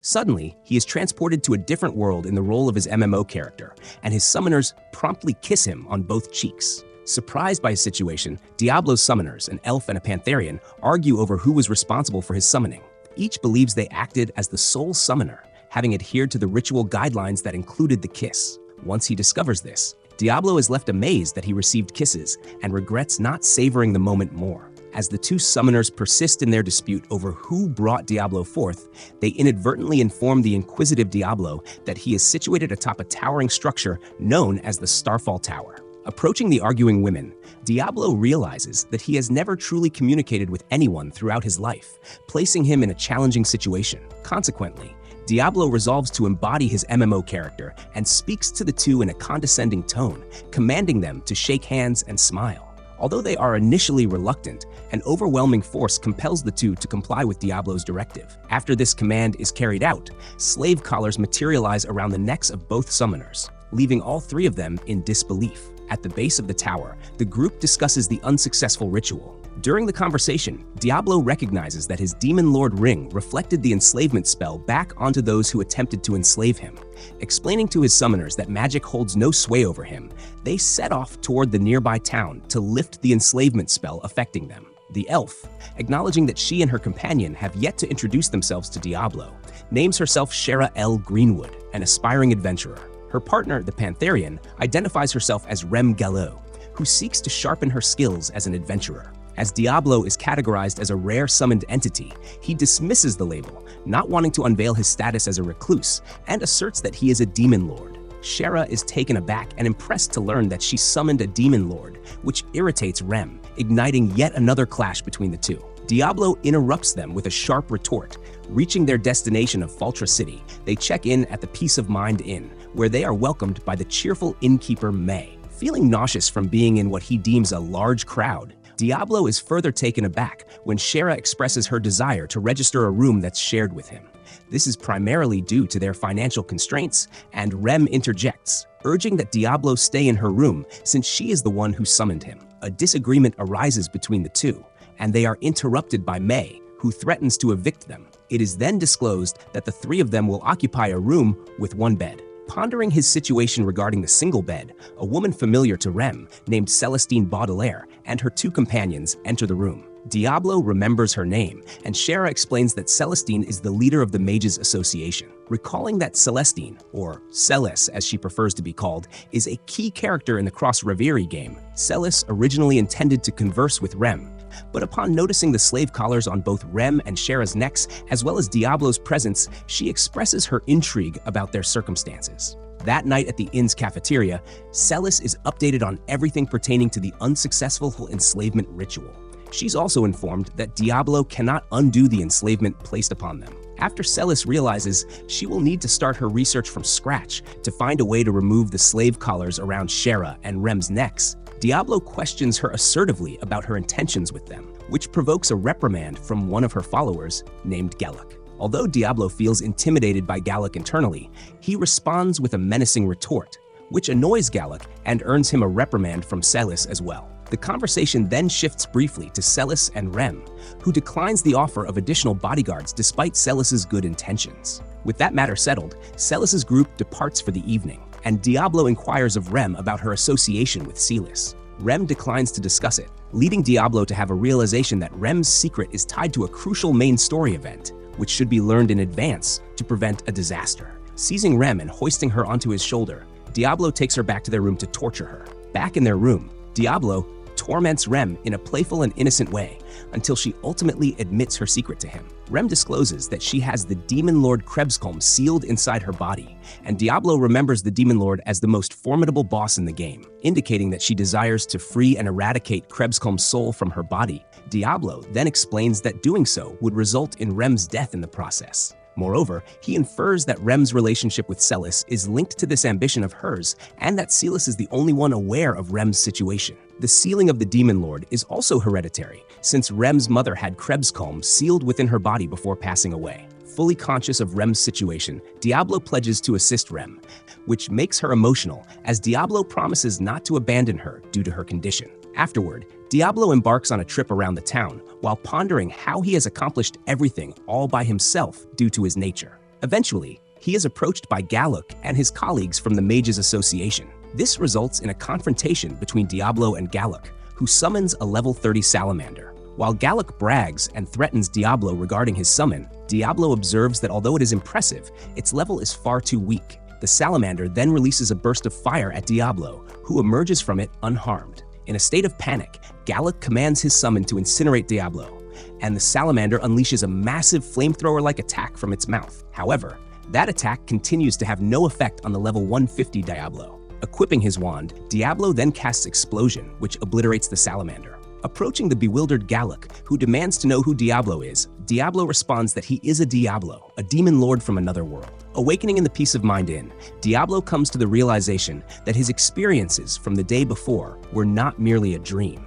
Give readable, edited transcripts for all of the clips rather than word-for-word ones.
Suddenly, he is transported to a different world in the role of his MMO character, and his summoners promptly kiss him on both cheeks. Surprised by his situation, Diablo's summoners, an elf and a Pantherian, argue over who was responsible for his summoning. Each believes they acted as the sole summoner, having adhered to the ritual guidelines that included the kiss. Once he discovers this, Diablo is left amazed that he received kisses and regrets not savoring the moment more. As the two summoners persist in their dispute over who brought Diablo forth, they inadvertently inform the inquisitive Diablo that he is situated atop a towering structure known as the Starfall Tower. Approaching the arguing women, Diablo realizes that he has never truly communicated with anyone throughout his life, placing him in a challenging situation. Consequently, Diablo resolves to embody his MMO character and speaks to the two in a condescending tone, commanding them to shake hands and smile. Although they are initially reluctant, an overwhelming force compels the two to comply with Diablo's directive. After this command is carried out, slave collars materialize around the necks of both summoners, leaving all three of them in disbelief. At the base of the tower, the group discusses the unsuccessful ritual. During the conversation, Diablo recognizes that his Demon Lord ring reflected the enslavement spell back onto those who attempted to enslave him. Explaining to his summoners that magic holds no sway over him, they set off toward the nearby town to lift the enslavement spell affecting them. The elf, acknowledging that she and her companion have yet to introduce themselves to Diablo, names herself Shara L. Greenwood, an aspiring adventurer. Her partner, the Pantherian, identifies herself as Rem Gallo, who seeks to sharpen her skills as an adventurer. As Diablo is categorized as a rare summoned entity, he dismisses the label, not wanting to unveil his status as a recluse, and asserts that he is a demon lord. Shara is taken aback and impressed to learn that she summoned a demon lord, which irritates Rem, igniting yet another clash between the two. Diablo interrupts them with a sharp retort. Reaching their destination of Faltra City, they check in at the Peace of Mind Inn, where they are welcomed by the cheerful innkeeper May. Feeling nauseous from being in what he deems a large crowd, Diablo is further taken aback when Shara expresses her desire to register a room that's shared with him. This is primarily due to their financial constraints, and Rem interjects, urging that Diablo stay in her room since she is the one who summoned him. A disagreement arises between the two, and they are interrupted by May, who threatens to evict them. It is then disclosed that the three of them will occupy a room with one bed. Pondering his situation regarding the single bed, a woman familiar to Rem, named Celestine Baudelaire, and her two companions enter the room. Diablo remembers her name, and Shara explains that Celestine is the leader of the Mages Association. Recalling that Celestine, or Celis as she prefers to be called, is a key character in the Cross Reverie game, Celis originally intended to converse with Rem, but upon noticing the slave collars on both Rem and Shara's necks, as well as Diablo's presence, she expresses her intrigue about their circumstances. That night at the inn's cafeteria, Celis is updated on everything pertaining to the unsuccessful enslavement ritual. She's also informed that Diablo cannot undo the enslavement placed upon them. After Celis realizes she will need to start her research from scratch to find a way to remove the slave collars around Shara and Rem's necks, Diablo questions her assertively about her intentions with them, which provokes a reprimand from one of her followers named Gallic. Although Diablo feels intimidated by Gallic internally, he responds with a menacing retort, which annoys Gallic and earns him a reprimand from Celis as well. The conversation then shifts briefly to Celis and Rem, who declines the offer of additional bodyguards despite Celis's good intentions. With that matter settled, Celis's group departs for the evening, and Diablo inquires of Rem about her association with Celis. Rem declines to discuss it, leading Diablo to have a realization that Rem's secret is tied to a crucial main story event, which should be learned in advance to prevent a disaster. Seizing Rem and hoisting her onto his shoulder, Diablo takes her back to their room to torture her. Back in their room, Diablo torments Rem in a playful and innocent way until she ultimately admits her secret to him. Rem discloses that she has the Demon Lord Krebsholm sealed inside her body, and Diablo remembers the Demon Lord as the most formidable boss in the game, indicating that she desires to free and eradicate Krebsholm's soul from her body. Diablo then explains that doing so would result in Rem's death in the process. Moreover, he infers that Rem's relationship with Celis is linked to this ambition of hers, and that Celis is the only one aware of Rem's situation. The sealing of the Demon Lord is also hereditary, since Rem's mother had Krebsholm sealed within her body before passing away. Fully conscious of Rem's situation, Diablo pledges to assist Rem, which makes her emotional, as Diablo promises not to abandon her due to her condition. Afterward, Diablo embarks on a trip around the town while pondering how he has accomplished everything all by himself due to his nature. Eventually, he is approached by Gallo and his colleagues from the Mages Association. This results in a confrontation between Diablo and Gallo, who summons a level 30 salamander. While Gallo brags and threatens Diablo regarding his summon, Diablo observes that although it is impressive, its level is far too weak. The salamander then releases a burst of fire at Diablo, who emerges from it unharmed. In a state of panic, Gallo commands his summon to incinerate Diablo, and the salamander unleashes a massive flamethrower-like attack from its mouth. However, that attack continues to have no effect on the level 150 Diablo. Equipping his wand, Diablo then casts Explosion, which obliterates the salamander. Approaching the bewildered Gallo, who demands to know who Diablo is, Diablo responds that he is a Diablo, a demon lord from another world. Awakening in the Peace of Mind Inn, Diablo comes to the realization that his experiences from the day before were not merely a dream.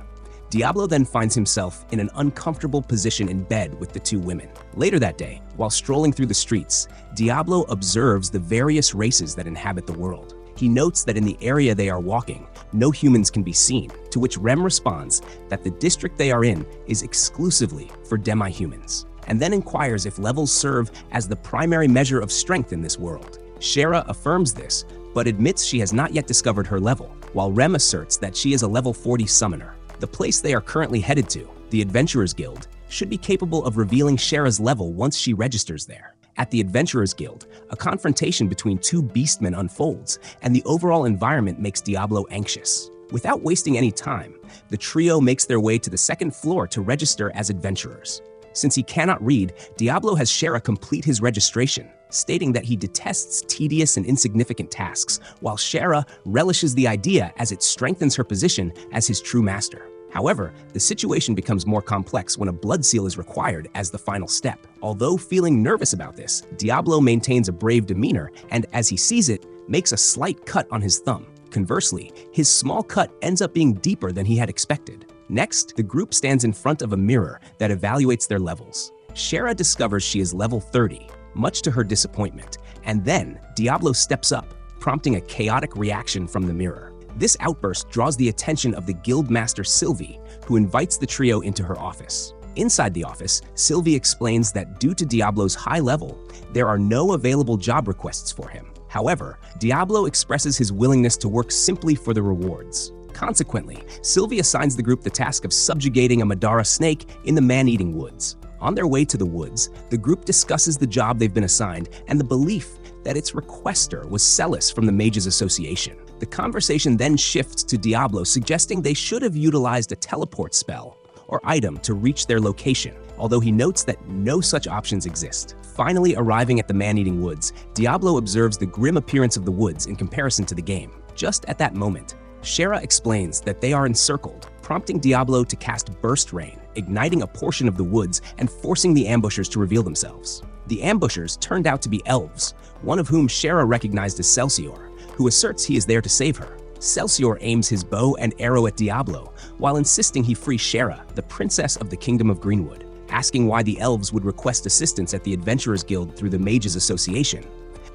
Diablo then finds himself in an uncomfortable position in bed with the two women. Later that day, while strolling through the streets, Diablo observes the various races that inhabit the world. He notes that in the area they are walking, no humans can be seen, to which Rem responds that the district they are in is exclusively for demi-humans, and then inquires if levels serve as the primary measure of strength in this world. Shara affirms this, but admits she has not yet discovered her level, while Rem asserts that she is a level 40 summoner. The place they are currently headed to, the Adventurers Guild, should be capable of revealing Shara's level once she registers there. At the Adventurers Guild, a confrontation between two beastmen unfolds, and the overall environment makes Diablo anxious. Without wasting any time, the trio makes their way to the second floor to register as adventurers. Since he cannot read, Diablo has Shara complete his registration, stating that he detests tedious and insignificant tasks, while Shara relishes the idea as it strengthens her position as his true master. However, the situation becomes more complex when a blood seal is required as the final step. Although feeling nervous about this, Diablo maintains a brave demeanor and, as he sees it, makes a slight cut on his thumb. Conversely, his small cut ends up being deeper than he had expected. Next, the group stands in front of a mirror that evaluates their levels. Shara discovers she is level 30, much to her disappointment, and then Diablo steps up, prompting a chaotic reaction from the mirror. This outburst draws the attention of the guild master Sylvie, who invites the trio into her office. Inside the office, Sylvie explains that due to Diablo's high level, there are no available job requests for him. However, Diablo expresses his willingness to work simply for the rewards. Consequently, Sylvie assigns the group the task of subjugating a madara snake in the man-eating woods. On their way to the woods, the group discusses the job they've been assigned and the belief that its requester was Celis from the Mages Association. The conversation then shifts to Diablo suggesting they should have utilized a teleport spell or item to reach their location, although he notes that no such options exist. Finally arriving at the man-eating woods, Diablo observes the grim appearance of the woods in comparison to the game. Just at that moment, Shara explains that they are encircled, prompting Diablo to cast Burst Rain, igniting a portion of the woods and forcing the ambushers to reveal themselves. The ambushers turned out to be elves, one of whom Shara recognized as Celsior, who asserts he is there to save her. Celsior aims his bow and arrow at Diablo, while insisting he free Shara, the princess of the Kingdom of Greenwood. Asking why the elves would request assistance at the Adventurers Guild through the Mages Association.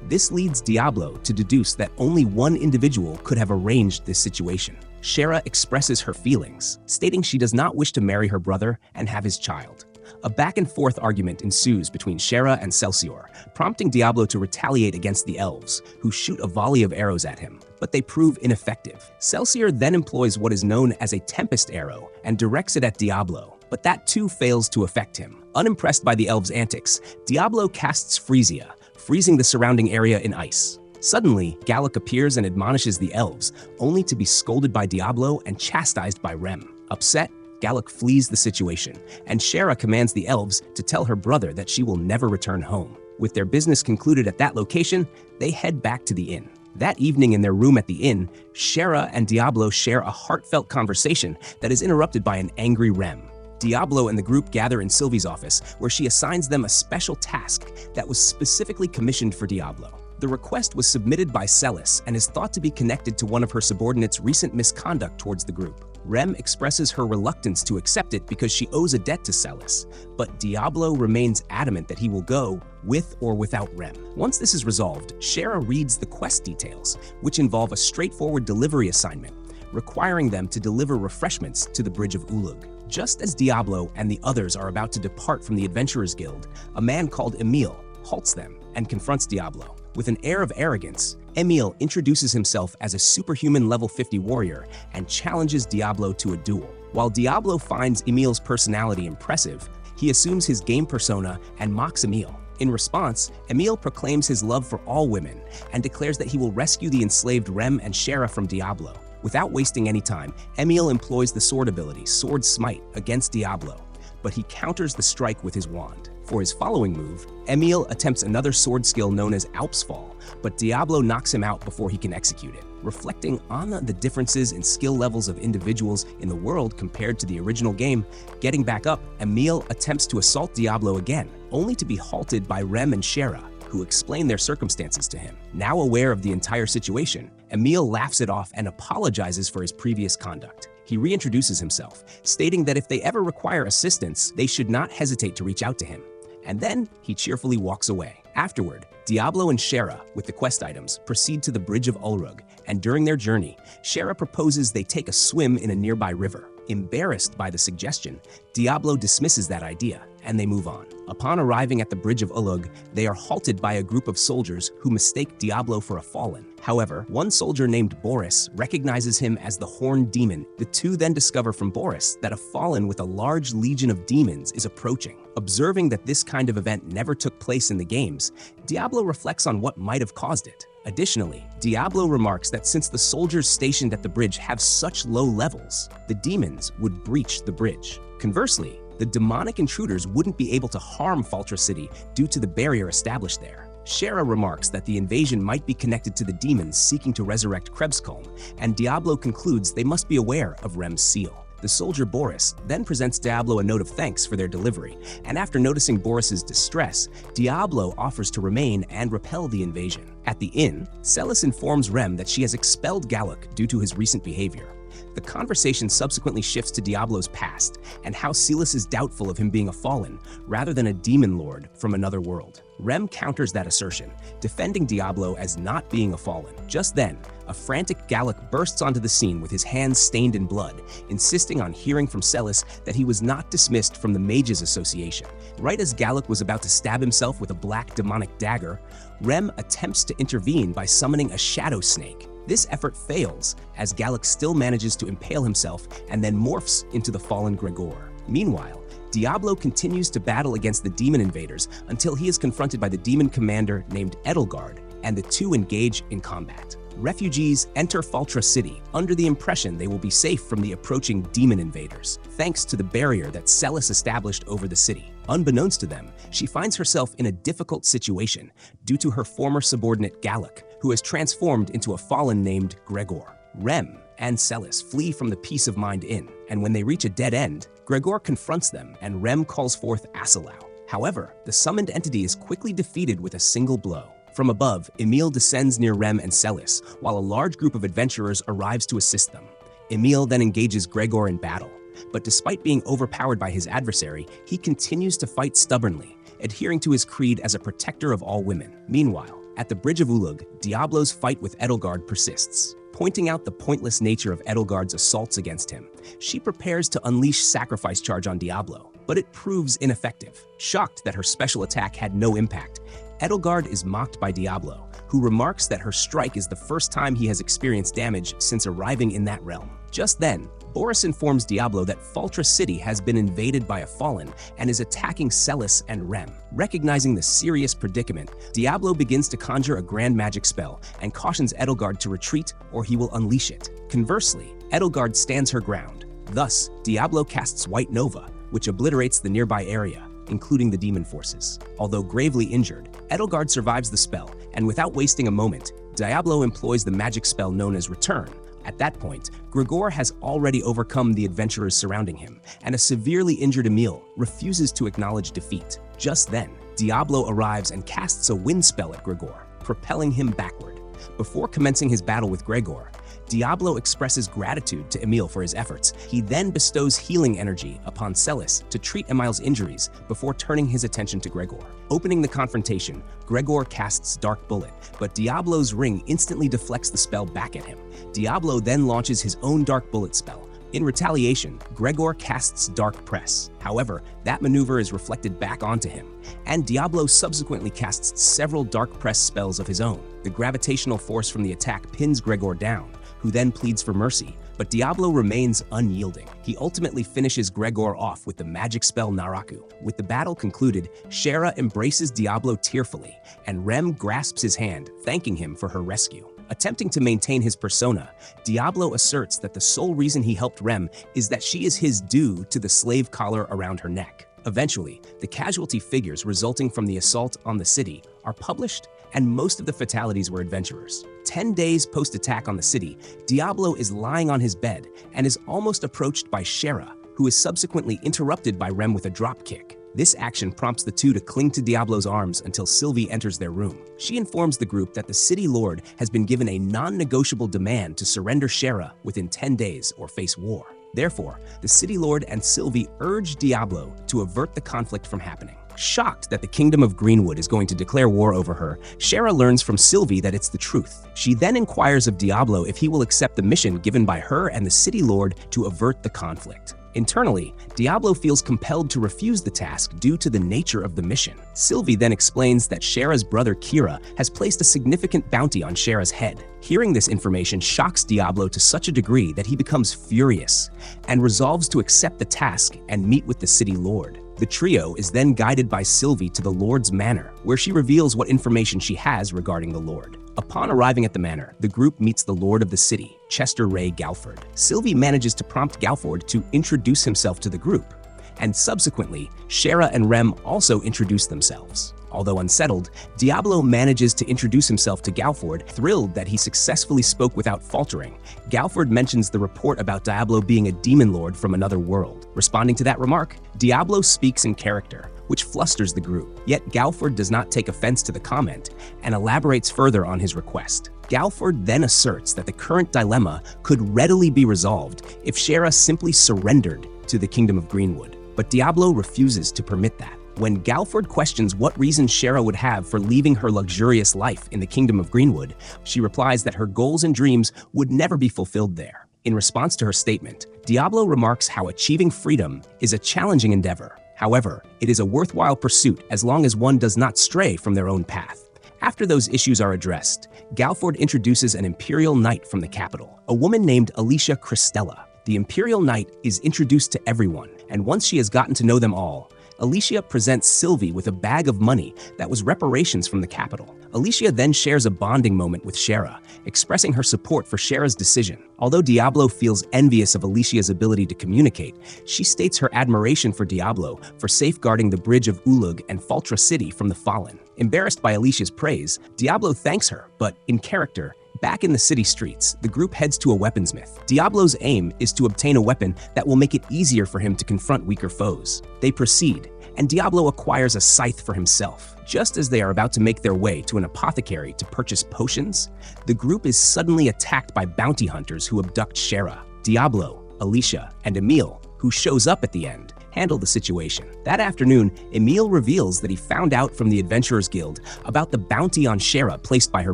This leads Diablo to deduce that only one individual could have arranged this situation. Shara expresses her feelings, stating she does not wish to marry her brother and have his child. A back-and-forth argument ensues between Shara and Celsior, prompting Diablo to retaliate against the elves, who shoot a volley of arrows at him, but they prove ineffective. Celsior then employs what is known as a Tempest Arrow and directs it at Diablo, but that too fails to affect him. Unimpressed by the elves' antics, Diablo casts Freesia, freezing the surrounding area in ice. Suddenly, Gallo appears and admonishes the elves, only to be scolded by Diablo and chastised by Rem. Upset, Gallo flees the situation, and Shara commands the elves to tell her brother that she will never return home. With their business concluded at that location, they head back to the inn. That evening in their room at the inn, Shara and Diablo share a heartfelt conversation that is interrupted by an angry Rem. Diablo and the group gather in Sylvie's office, where she assigns them a special task that was specifically commissioned for Diablo. The request was submitted by Celis and is thought to be connected to one of her subordinates' recent misconduct towards the group. Rem expresses her reluctance to accept it because she owes a debt to Celis, but Diablo remains adamant that he will go with or without Rem. Once this is resolved, Shara reads the quest details, which involve a straightforward delivery assignment, requiring them to deliver refreshments to the Bridge of Ulug. Just as Diablo and the others are about to depart from the Adventurers Guild, a man called Emil halts them and confronts Diablo. With an air of arrogance, Emil introduces himself as a superhuman level 50 warrior and challenges Diablo to a duel. While Diablo finds Emil's personality impressive, he assumes his game persona and mocks Emil. In response, Emil proclaims his love for all women and declares that he will rescue the enslaved Rem and Shera from Diablo. Without wasting any time, Emil employs the sword ability, Sword Smite, against Diablo, but he counters the strike with his wand. For his following move, Emil attempts another sword skill known as Alp's Fall, but Diablo knocks him out before he can execute it. Reflecting on the differences in skill levels of individuals in the world compared to the original game, getting back up, Emil attempts to assault Diablo again, only to be halted by Rem and Shera, who explain their circumstances to him. Now aware of the entire situation, Emil laughs it off and apologizes for his previous conduct. He reintroduces himself, stating that if they ever require assistance, they should not hesitate to reach out to him. And then he cheerfully walks away. Afterward, Diablo and Shera, with the quest items, proceed to the Bridge of Ulrug, and during their journey, Shera proposes they take a swim in a nearby river. Embarrassed by the suggestion, Diablo dismisses that idea, and they move on. Upon arriving at the Bridge of Ulrug, they are halted by a group of soldiers who mistake Diablo for a fallen. However, one soldier named Boris recognizes him as the Horned Demon. The two then discover from Boris that a fallen with a large legion of demons is approaching. Observing that this kind of event never took place in the games, Diablo reflects on what might have caused it. Additionally, Diablo remarks that since the soldiers stationed at the bridge have such low levels, the demons would breach the bridge. Conversely, the demonic intruders wouldn't be able to harm Faltra City due to the barrier established there. Shera remarks that the invasion might be connected to the demons seeking to resurrect Krebskolm, and Diablo concludes they must be aware of Rem's seal. The soldier Boris then presents Diablo a note of thanks for their delivery, and after noticing Boris's distress, Diablo offers to remain and repel the invasion. At the inn, Celis informs Rem that she has expelled Galloc due to his recent behavior. The conversation subsequently shifts to Diablo's past and how Celis is doubtful of him being a fallen rather than a demon lord from another world. Rem counters that assertion, defending Diablo as not being a fallen. Just then, a frantic Galloc bursts onto the scene with his hands stained in blood, insisting on hearing from Celis that he was not dismissed from the Mages Association. Right as Galloc was about to stab himself with a black demonic dagger, Rem attempts to intervene by summoning a shadow snake. This effort fails, as Galloc still manages to impale himself and then morphs into the fallen Gregor. Meanwhile, Diablo continues to battle against the demon invaders until he is confronted by the demon commander named Edelgard, and the two engage in combat. Refugees enter Faltra City under the impression they will be safe from the approaching demon invaders, thanks to the barrier that Celis established over the city. Unbeknownst to them, she finds herself in a difficult situation due to her former subordinate Galloc, who has transformed into a fallen named Gregor. Rem and Celis flee from the Peace of Mind Inn, and when they reach a dead end, Gregor confronts them and Rem calls forth Asilau. However, the summoned entity is quickly defeated with a single blow. From above, Emil descends near Rem and Celis, while a large group of adventurers arrives to assist them. Emil then engages Gregor in battle, but despite being overpowered by his adversary, he continues to fight stubbornly, adhering to his creed as a protector of all women. Meanwhile, at the Bridge of Ulrug, Diablo's fight with Edelgard persists. Pointing out the pointless nature of Edelgard's assaults against him, she prepares to unleash Sacrifice Charge on Diablo, but it proves ineffective. Shocked that her special attack had no impact, Edelgard is mocked by Diablo, who remarks that her strike is the first time he has experienced damage since arriving in that realm. Just then, Boris informs Diablo that Faltra City has been invaded by a fallen and is attacking Celis and Rem. Recognizing the serious predicament, Diablo begins to conjure a grand magic spell and cautions Edelgard to retreat or he will unleash it. Conversely, Edelgard stands her ground. Thus, Diablo casts White Nova, which obliterates the nearby area, including the demon forces. Although gravely injured, Edelgard survives the spell, and without wasting a moment, Diablo employs the magic spell known as Return. At that point, Gregor has already overcome the adventurers surrounding him, and a severely injured Emil refuses to acknowledge defeat. Just then, Diablo arrives and casts a wind spell at Gregor, propelling him backward. Before commencing his battle with Gregor, Diablo expresses gratitude to Emil for his efforts. He then bestows healing energy upon Celis to treat Emil's injuries before turning his attention to Gregor. Opening the confrontation, Gregor casts Dark Bullet, but Diablo's ring instantly deflects the spell back at him. Diablo then launches his own Dark Bullet spell, In retaliation, Gregor casts Dark Press. However, that maneuver is reflected back onto him, and Diablo subsequently casts several Dark Press spells of his own. The gravitational force from the attack pins Gregor down, who then pleads for mercy, but Diablo remains unyielding. He ultimately finishes Gregor off with the magic spell Naraku. With the battle concluded, Shera embraces Diablo tearfully, and Rem grasps his hand, thanking him for her rescue. Attempting to maintain his persona, Diablo asserts that the sole reason he helped Rem is that she is his due to the slave collar around her neck. Eventually, the casualty figures resulting from the assault on the city are published, and most of the fatalities were adventurers. 10 days post-attack on the city, Diablo is lying on his bed and is almost approached by Shera, who is subsequently interrupted by Rem with a dropkick. This action prompts the two to cling to Diablo's arms until Sylvie enters their room. She informs the group that the city lord has been given a non-negotiable demand to surrender Shera within 10 days or face war. Therefore, the city lord and Sylvie urge Diablo to avert the conflict from happening. Shocked that the Kingdom of Greenwood is going to declare war over her, Shera learns from Sylvie that it's the truth. She then inquires of Diablo if he will accept the mission given by her and the city lord to avert the conflict. Internally, Diablo feels compelled to refuse the task due to the nature of the mission. Sylvie then explains that Shera's brother Kira has placed a significant bounty on Shera's head. Hearing this information shocks Diablo to such a degree that he becomes furious and resolves to accept the task and meet with the city lord. The trio is then guided by Sylvie to the Lord's manor, where she reveals what information she has regarding the Lord. Upon arriving at the manor, the group meets the Lord of the city, Chester Ray Galford. Sylvie manages to prompt Galford to introduce himself to the group, and subsequently, Shera and Rem also introduce themselves. Although unsettled, Diablo manages to introduce himself to Galford, thrilled that he successfully spoke without faltering. Galford mentions the report about Diablo being a demon lord from another world. Responding to that remark, Diablo speaks in character, which flusters the group. Yet Galford does not take offense to the comment and elaborates further on his request. Galford then asserts that the current dilemma could readily be resolved if Shera simply surrendered to the Kingdom of Greenwood, but Diablo refuses to permit that. When Galford questions what reason Shera would have for leaving her luxurious life in the Kingdom of Greenwood, she replies that her goals and dreams would never be fulfilled there. In response to her statement, Diablo remarks how achieving freedom is a challenging endeavor. However, it is a worthwhile pursuit as long as one does not stray from their own path. After those issues are addressed, Galford introduces an Imperial Knight from the capital, a woman named Alicia Christella. The Imperial Knight is introduced to everyone, and once she has gotten to know them all, Alicia presents Sylvie with a bag of money that was reparations from the capital. Alicia then shares a bonding moment with Shera, expressing her support for Shera's decision. Although Diablo feels envious of Alicia's ability to communicate, she states her admiration for Diablo for safeguarding the bridge of Ulug and Faltra City from the Fallen. Embarrassed by Alicia's praise, Diablo thanks her, but in character, back in the city streets, the group heads to a weaponsmith. Diablo's aim is to obtain a weapon that will make it easier for him to confront weaker foes. They proceed, and Diablo acquires a scythe for himself. Just as they are about to make their way to an apothecary to purchase potions, the group is suddenly attacked by bounty hunters who abduct Shera. Diablo, Alicia, and Emil, who shows up at the end, handle the situation. That afternoon, Emil reveals that he found out from the Adventurers Guild about the bounty on Shera placed by her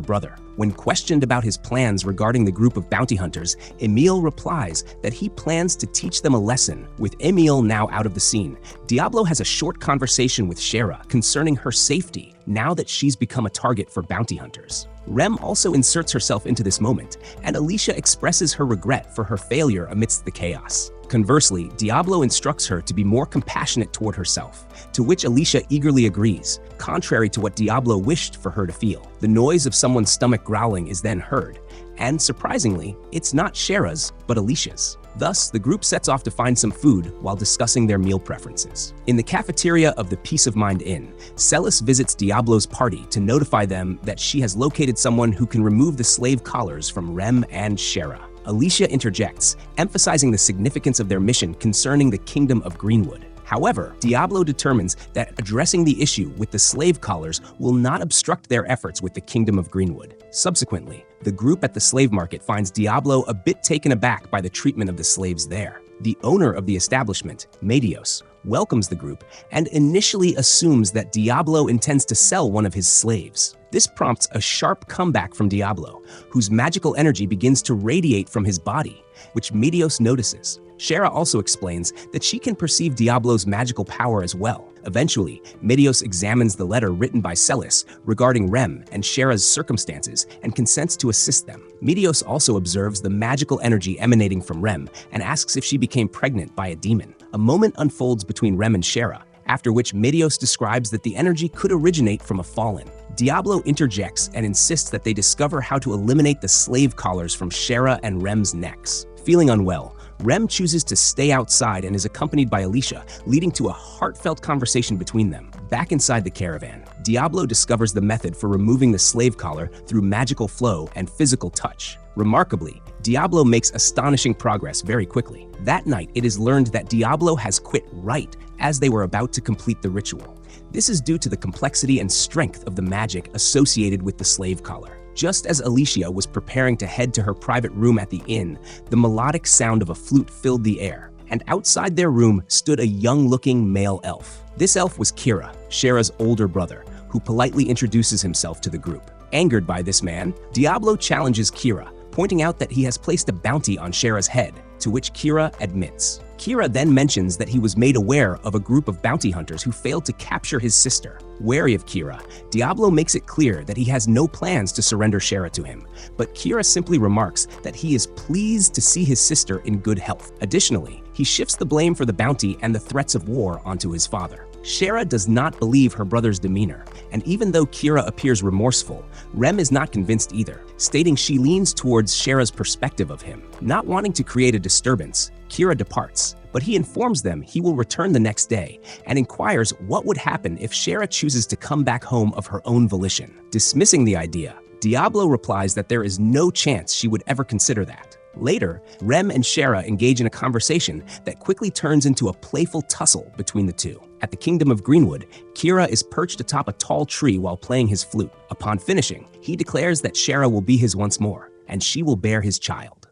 brother. When questioned about his plans regarding the group of bounty hunters, Emil replies that he plans to teach them a lesson. With Emil now out of the scene, Diablo has a short conversation with Shera concerning her safety now that she's become a target for bounty hunters. Rem also inserts herself into this moment, and Alicia expresses her regret for her failure amidst the chaos. Conversely, Diablo instructs her to be more compassionate toward herself, to which Alicia eagerly agrees, contrary to what Diablo wished for her to feel. The noise of someone's stomach growling is then heard, and surprisingly, it's not Shera's, but Alicia's. Thus, the group sets off to find some food while discussing their meal preferences. In the cafeteria of the Peace of Mind Inn, Celis visits Diablo's party to notify them that she has located someone who can remove the slave collars from Rem and Shera. Alicia interjects, emphasizing the significance of their mission concerning the Kingdom of Greenwood. However, Diablo determines that addressing the issue with the slave collars will not obstruct their efforts with the Kingdom of Greenwood. Subsequently, the group at the slave market finds Diablo a bit taken aback by the treatment of the slaves there. The owner of the establishment, Medios, welcomes the group and initially assumes that Diablo intends to sell one of his slaves. This prompts a sharp comeback from Diablo, whose magical energy begins to radiate from his body, which Medios notices. Shara also explains that she can perceive Diablo's magical power as well. Eventually, Medios examines the letter written by Celis regarding Rem and Shara's circumstances and consents to assist them. Medios also observes the magical energy emanating from Rem and asks if she became pregnant by a demon. A moment unfolds between Rem and Shara, after which Medios describes that the energy could originate from a fallen. Diablo interjects and insists that they discover how to eliminate the slave collars from Shara and Rem's necks. Feeling unwell, Rem chooses to stay outside and is accompanied by Alicia, leading to a heartfelt conversation between them. Back inside the caravan, Diablo discovers the method for removing the slave collar through magical flow and physical touch. Remarkably, Diablo makes astonishing progress very quickly. That night, it is learned that Diablo has quit right as they were about to complete the ritual. This is due to the complexity and strength of the magic associated with the slave collar. Just as Alicia was preparing to head to her private room at the inn, the melodic sound of a flute filled the air, and outside their room stood a young-looking male elf. This elf was Kira, Shara's older brother, who politely introduces himself to the group. Angered by this man, Diablo challenges Kira, pointing out that he has placed a bounty on Shara's head, to which Kira admits. Kira then mentions that he was made aware of a group of bounty hunters who failed to capture his sister. Wary of Kira, Diablo makes it clear that he has no plans to surrender Shara to him, but Kira simply remarks that he is pleased to see his sister in good health. Additionally, he shifts the blame for the bounty and the threats of war onto his father. Shara does not believe her brother's demeanor, and even though Kira appears remorseful, Rem is not convinced either, stating she leans towards Shara's perspective of him. Not wanting to create a disturbance, Kira departs, but he informs them he will return the next day and inquires what would happen if Shara chooses to come back home of her own volition. Dismissing the idea, Diablo replies that there is no chance she would ever consider that. Later, Rem and Shara engage in a conversation that quickly turns into a playful tussle between the two. At the Kingdom of Greenwood, Kira is perched atop a tall tree while playing his flute. Upon finishing, he declares that Shara will be his once more, and she will bear his child.